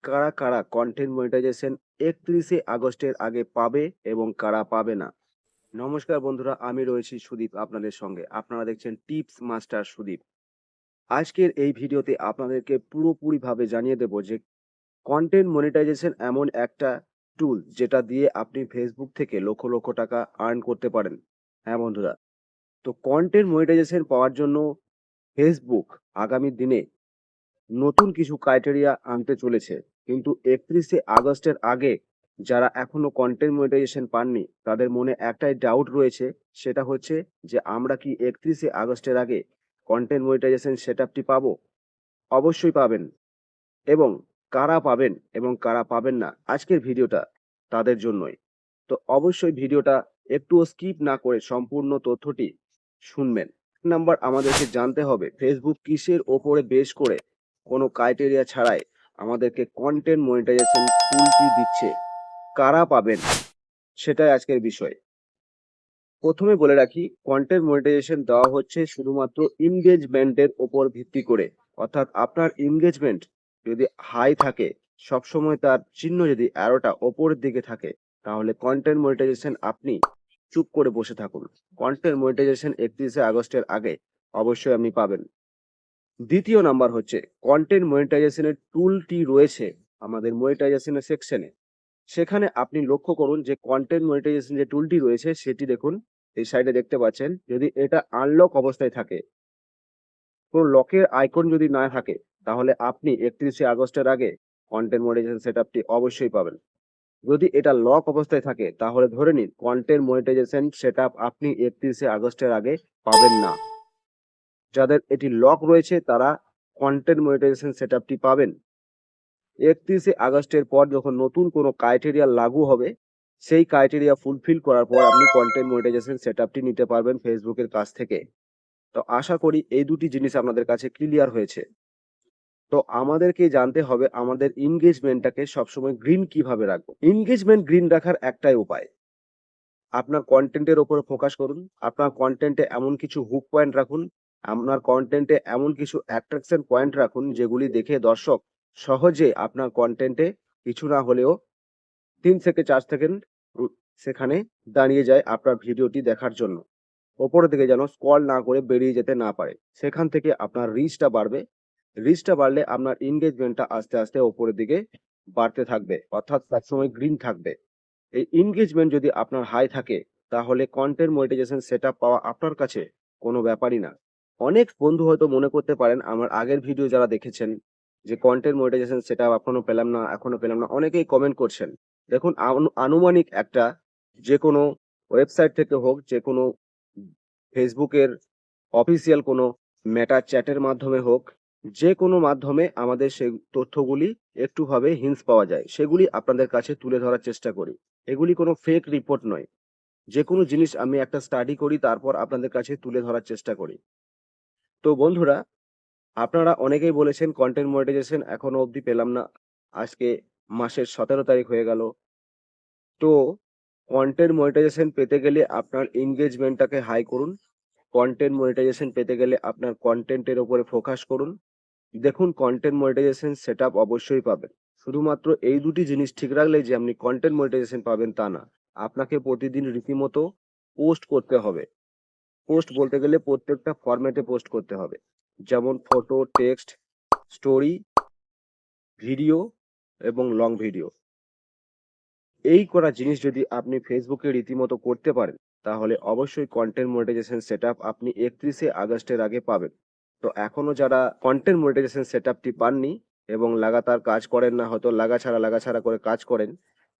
কারা কারা content monetization ৩১শে আগস্টের আগে পাবে এবং কারা পাবে না। নমস্কার বন্ধুরা, আমি রয়েছি সুদীপ আপনাদের সঙ্গে। আপনারা দেখছেন টিপস মাস্টার সুদীপ। আজকের এই ভিডিওতে আপনাদেরকে পুরোপুরিভাবে জানিয়ে দেব যে কন্টেন্ট মনিটাইজেশন এমন একটা টুল যেটা দিয়ে আপনি ফেসবুক থেকে লক্ষ লক্ষ টাকা আর্ন করতে পারেন। হ্যাঁ বন্ধুরা, তো কন্টেন্ট মনিটাইজেশন পাওয়ার জন্য ফেসবুক আগামী দিনে নতুন কিছু ক্রাইটেরিয়া আনতে চলেছে। কিন্তু ৩১শে আগস্টের আগে যারা এখনো কন্টেন্ট মনিটাইজেশন পাননি তাদের মনে একটাই ডাউট রয়েছে, সেটা হচ্ছে যে আমরা কি ৩১শে আগস্টের আগে কন্টেন্ট মনিটাইজেশন সেটআপটি পাবো? অবশ্যই পাবেন। এবং কারা পাবেন এবং কারা পাবেন না, আজকের ভিডিওটা তাদের জন্যই। তো অবশ্যই ভিডিওটা একটুও স্কিপ না করে সম্পূর্ণ তথ্যটি শুনবেন। নাম্বার আমাদেরকে জানতে হবে ফেসবুক কিসের ওপরে বেস করে কোনো ক্রাইটেরিয়া ছাড়াই আমাদেরকে কন্টেন্ট মনিটাইজেশন টুলটি দিচ্ছে। কারা পাবেন সেটাই আজকের বিষয়। প্রথমে বলে রাখি, কন্টেন্ট মনিটাইজেশন দেওয়া হচ্ছে শুধুমাত্র এনগেজমেন্টের ওপর ভিত্তি করে। অর্থাৎ আপনার এনগেজমেন্ট যদি হাই থাকে, সবসময় তার চিহ্ন যদি অ্যারোটা ওপরের দিকে থাকে, তাহলে কন্টেন্ট মনিটাইজেশন আপনি চুপ করে বসে থাকুন। কন্টেন্ট মনিটাইজেশন ৩১শে আগস্টের আগে অবশ্যই আপনি পাবেন। দ্বিতীয় নাম্বার হচ্ছে, কন্টেন্ট মনিটাইজেশনের টুলটি রয়েছে আমাদের মনিটাইজেশনের সেকশনে। সেখানে আপনি লক্ষ্য করুন যে কন্টেন্ট মনিটাইজেশন যে টুলটি রয়েছে সেটি দেখুন, এই সাইডে দেখতে পাচ্ছেন। যদি এটা আনলক অবস্থায় থাকে, কোনো লকের আইকন যদি না থাকে, তাহলে আপনি ৩১শে আগস্টের আগে কন্টেন্ট মনিটাইজেশন সেটআপটি অবশ্যই পাবেন। যদি এটা লক অবস্থায় থাকে, তাহলে ধরে নিন কন্টেন্ট মনিটাইজেশন সেটআপ আপনি ৩১শে আগস্টের আগে পাবেন না। যাদের এটি লক রয়েছে তারা কন্টেন্ট মনিটাইজেশন সেটআপটি পাবেন। ৩১শে আগস্টের পর যখন নতুন কোনো ক্রাইটেরিয়া লাগু হবে, সেই ক্রাইটেরিয়া ফুলফিল করার পর আপনি কন্টেন্ট মনিটাইজেশন সেটআপটি নিতে পারবেন ফেসবুকের কাছ থেকে। তো আশা করি এই দুটি জিনিস আপনাদের কাছে ক্লিয়ার হয়েছে। তো আমাদেরকে জানতে হবে আমাদের এনগেজমেন্টটাকে সবসময় গ্রিন কিভাবে রাখবো। এনগেজমেন্ট গ্রিন রাখার একটাই উপায়, আপনার কন্টেন্টের ওপরে ফোকাস করুন। আপনার কন্টেন্টে এমন কিছু হুক পয়েন্ট রাখুন, আপনার কন্টেন্টে এমন কিছু অ্যাট্রাকশন পয়েন্ট রাখুন যেগুলি দেখে দর্শক সহজে আপনার কন্টেন্টে কিছু না হলেও ৩ থেকে ৪ সেকেন্ড সেখানে দাঁড়িয়ে যায় আপনার ভিডিওটি দেখার জন্য। ওপরের দিকে যেন স্ক্রল না করে বেরিয়ে যেতে না পারে। সেখান থেকে আপনার রিচটা বাড়বে। রিচটা বাড়লে আপনার এনগেজমেন্টটা আস্তে আস্তে ওপরের দিকে বাড়তে থাকবে, অর্থাৎ সবসময় গ্রিন থাকবে। এই এনগেজমেন্ট যদি আপনার হাই থাকে, তাহলে কন্টেন্ট মনিটাইজেশন সেটআপ পাওয়া আপনার কাছে কোনো ব্যাপারই না। অনেক বন্ধু হয়তো মনে করতে পারেন, আমার আগের ভিডিও যারা দেখেছেন, যে কন্টেন্ট মনিটাইজেশন সেটআপ এখনো পেলাম না, এখনো পেলাম না। অনেকেই কমেন্ট করছেন। দেখুন, আনুমানিক একটা যেকোনো ওয়েবসাইট থেকে হোক, যেকোনো ফেসবুকের অফিসিয়াল কোনো মেটা চ্যাটের মাধ্যমে হোক, যেকোনো মাধ্যমে আমাদের সেই তথ্যগুলি একটুভাবে হিন্টস পাওয়া যায়। সেগুলি আপনাদের কাছে তুলে ধরার চেষ্টা করি। এগুলি কোনো ফেক রিপোর্ট নয়। যেকোনো জিনিস আমি একটা স্টাডি করি, তারপর আপনাদের কাছে তুলে ধরার চেষ্টা করি। তো বন্ধুরা, আপনারা অনেকেই বলেছেন কন্টেন্ট মনিটাইজেশন এখনো অবধি পেলাম না। আজকে মাসের ১৭ তারিখ হয়ে গেল। তো কন্টেন্ট মনিটাইজেশন পেতে গেলে আপনার এনগেজমেন্টটাকে হাই করুন। কন্টেন্ট মনিটাইজেশন পেতে গেলে আপনার কন্টেন্টের উপরে ফোকাস করুন। দেখুন, কন্টেন্ট মনিটাইজেশন সেটআপ অবশ্যই পাবেন। শুধুমাত্র এই দুটি জিনিস ঠিক রাখলেই যে আপনি কন্টেন্ট মনিটাইজেশন পাবেন তা না। আপনাকে প্রতিদিন রীতিমতো পোস্ট করতে হবে। পোস্ট বলতে গেলে প্রত্যেকটা ফরম্যাটে পোস্ট করতে হবে। যেমন ফটো, টেক্সট, স্টোরি, ভিডিও এবং লং ভিডিও। এই করা জিনিস যদি আপনি ফেসবুকে রীতিমতো করতে পারেন, তাহলে অবশ্যই কন্টেন্ট মনিটাইজেশন সেটআপ আপনি ৩১শে আগস্টের আগে পাবেন। তো এখনো যারা কন্টেন্ট মনিটাইজেশন সেটআপটি পাননি এবং লাগাতার কাজ করেন না, হয়তো লাগাছাড়া করে কাজ করেন,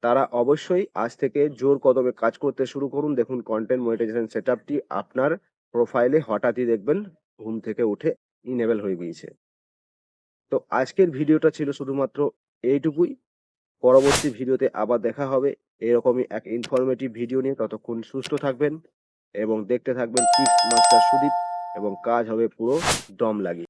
তারা অবশ্যই আজ থেকে জোর কদমে কাজ করতে শুরু করুন। দেখুন, কন্টেন্ট মনিটাইজেশন সেটআপটি আপনার প্রোফাইলে হঠাৎই দেখবেন ঘুম থেকে উঠে ইনেবল হয়ে গিয়েছে। তো আজকের ভিডিওটা ছিল শুধুমাত্র এইটুকুই। পরবর্তী ভিডিওতে আবার দেখা হবে এরকমই এক ইনফরমেটিভ ভিডিও নিয়ে। ততক্ষণ সুস্থ থাকবেন এবং দেখতে থাকবেন টিপস মাস্টার সুদীপ, এবং কাজ হবে পুরো দম লাগিয়ে।